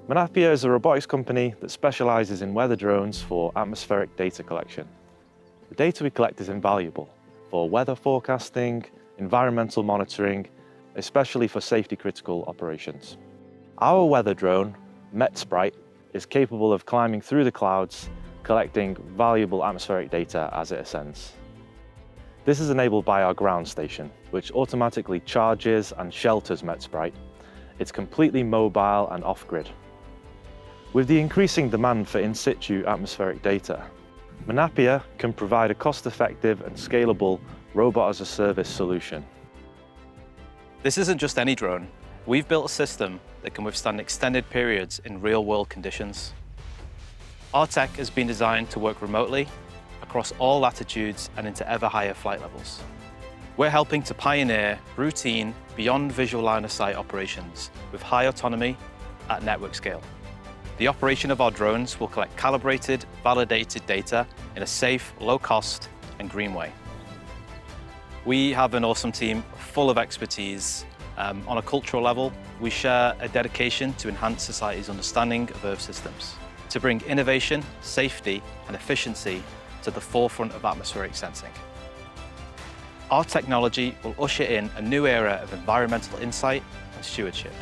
Menapia is a robotics company that specialises in weather drones for atmospheric data collection. The data we collect is invaluable for weather forecasting, environmental monitoring, especially for safety-critical operations. Our weather drone, MetSprite, is capable of climbing through the clouds, collecting valuable atmospheric data as it ascends. This is enabled by our ground station, which automatically charges and shelters MetSprite. It's completely mobile and off-grid. With the increasing demand for in-situ atmospheric data, Menapia can provide a cost-effective and scalable robot-as-a-service solution. This isn't just any drone. We've built a system that can withstand extended periods in real-world conditions. Our tech has been designed to work remotely, across all latitudes and into ever higher flight levels. We're helping to pioneer routine, beyond visual line of sight operations with high autonomy at network scale. The operation of our drones will collect calibrated, validated data in a safe, low-cost, and green way. We have an awesome team full of expertise. On a cultural level, we share a dedication to enhance society's understanding of Earth systems, to bring innovation, safety, and efficiency to the forefront of atmospheric sensing. Our technology will usher in a new era of environmental insight and stewardship.